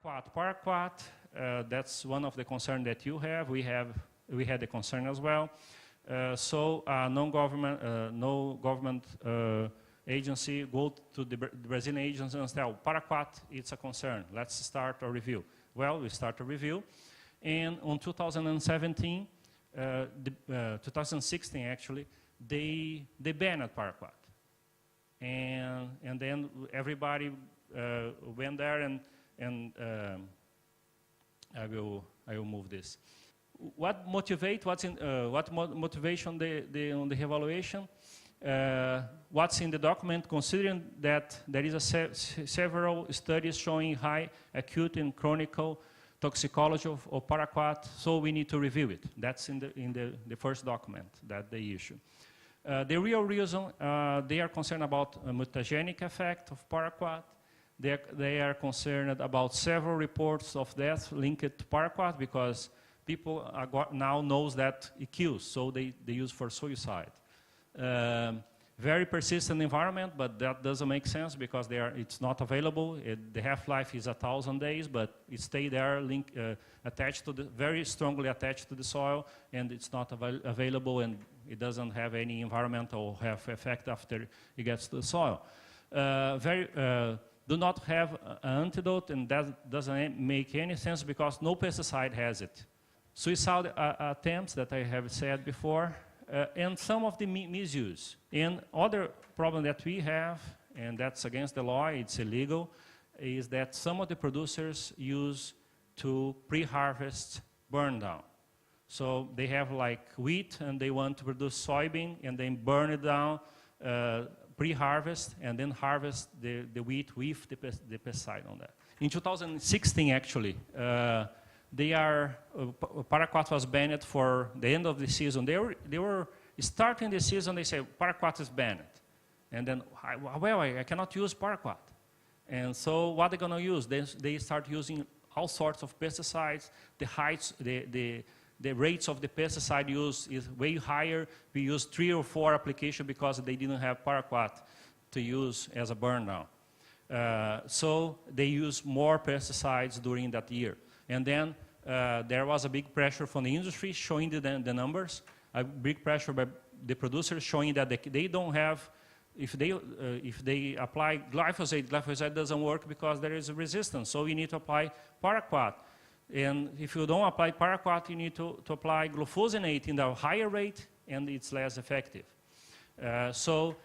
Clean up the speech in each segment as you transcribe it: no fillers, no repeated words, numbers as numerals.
Paraquat, that's one of the concerns that you have. We had the concern as well. So no government agency go to the Brazilian agency and say, oh, Paraquat, it's a concern. Let's start a review. Well, we start a review. And on 2017, 2016 actually, they banned Paraquat. And then everybody went there and I will move this. What motivation on the evaluation? What's in the document, considering that there is several studies showing high acute and chronic toxicology of Paraquat, so we need to review it. That's in the first document that they issue. The real reason, they are concerned about a mutagenic effect of Paraquat. They are concerned about several reports of death linked to Paraquat because people now knows that it kills, so they use for suicide. Very persistent environment, but that doesn't make sense because it's not available. The half-life is 1,000 days, but it stays there, very strongly attached to the soil, and it's not available, and it doesn't have any environmental health effect after it gets to the soil. Do not have an antidote, and that doesn't make any sense because no pesticide has it. Suicide attempts that I have said before, and some of the misuse. And other problem that we have, and that's against the law, it's illegal, is that some of the producers use to pre-harvest burn down. So they have like wheat and they want to produce soybean and then burn it down, pre-harvest, and then harvest the wheat with the pesticide on that. In 2016 actually, Paraquat was banned for the end of the season. They were starting the season, they say, Paraquat is banned. And then, well, I cannot use Paraquat. And so what they're going to use? They start using all sorts of pesticides. The rates of the pesticide use is way higher. We use 3 or 4 applications because they didn't have Paraquat to use as a burn down. So they use more pesticides during that year. And then there was a big pressure from the industry showing the numbers, a big pressure by the producers showing that they don't have, if they apply glyphosate doesn't work because there is a resistance, so you need to apply Paraquat. And if you don't apply Paraquat, you need to apply glufosinate in a higher rate, and it's less effective. So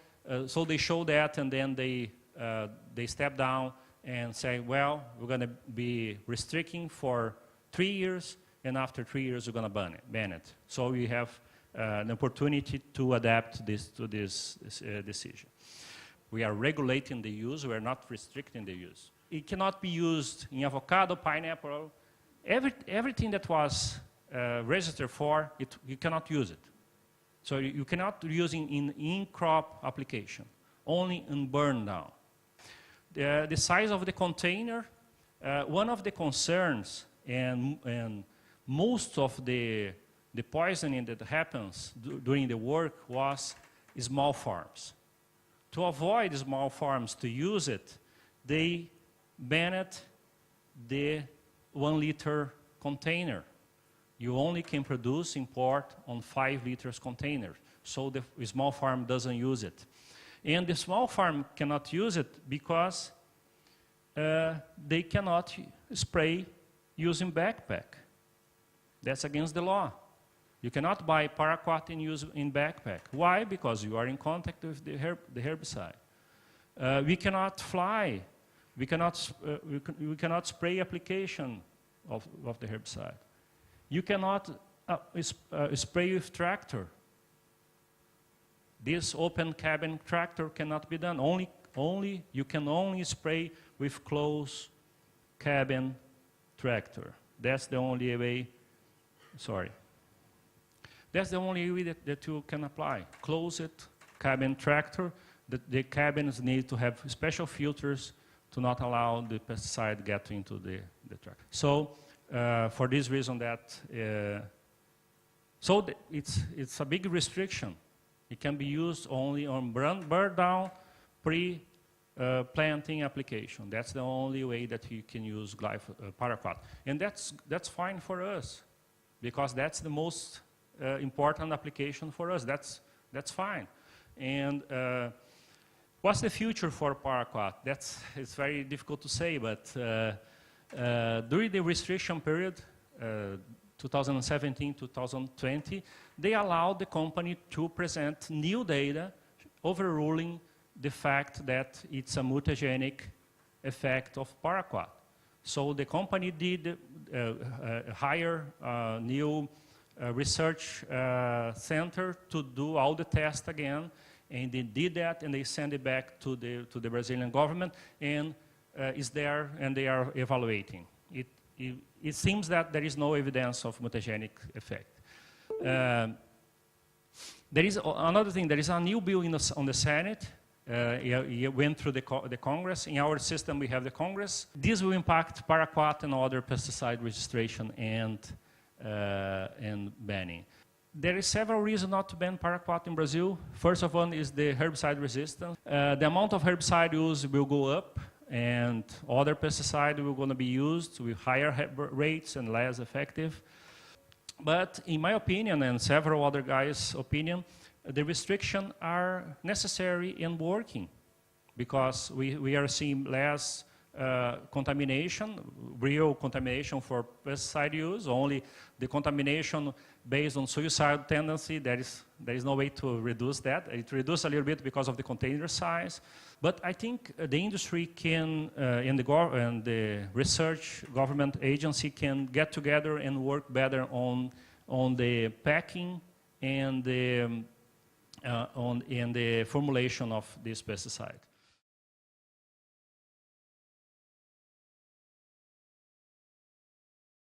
they show that, and then they step down and say, well, we're going to be restricting for 3 years, and after 3 years, we're going to ban it. So we have an opportunity to adapt this to this decision. We are regulating the use. We are not restricting the use. It cannot be used in avocado, pineapple, everything that was registered for, you cannot use it. So you cannot use it in in-crop application, only in burn down. The size of the container, one of the concerns, and most of the poisoning that happens during the work was small farms. To avoid small farms to use it, they banned the 1 liter container. You only can produce, import on 5 liters containers. So the small farm doesn't use it. And the small farm cannot use it because they cannot spray using backpack. That's against the law. You cannot buy Paraquat and use in backpack. Why? Because you are in contact with the herbicide. We cannot fly. We cannot spray application of the herbicide. You cannot spray with tractor. This open cabin tractor cannot be done. You can only spray with closed cabin tractor. That's the only way. Sorry. That's the only way that you can apply. Closed cabin tractor. The cabins need to have special filters to not allow the pesticide get into the tractor. So for this reason it's a big restriction. It can be used only on burn down, planting application. That's the only way that you can use paraquat. And that's fine for us, because that's the most important application for us. That's fine. And what's the future for paraquat? It's very difficult to say, but during the restriction period, 2017, 2020, they allowed the company to present new data overruling the fact that it's a mutagenic effect of paraquat. So the company did hire a new research center to do all the tests again, and they did that, and they sent it back to the Brazilian government, and is there, and they are evaluating. It seems that there is no evidence of mutagenic effect. There is another thing. There is a new bill on the Senate. It went through the Congress. In our system, we have the Congress. This will impact paraquat and other pesticide registration and banning. There is several reasons not to ban paraquat in Brazil. First of all is the herbicide resistance. The amount of herbicide use will go up, and other pesticides will going to be used with higher rates and less effective. But in my opinion, and several other guys' opinion, the restrictions are necessary and working, because we are seeing less contamination, real contamination for pesticide use, only the contamination based on suicidal tendency. There is no way to reduce that. It reduced a little bit because of the container size. But I think the industry can, and the research government agency can get together and work better on the packing and the formulation of this pesticide.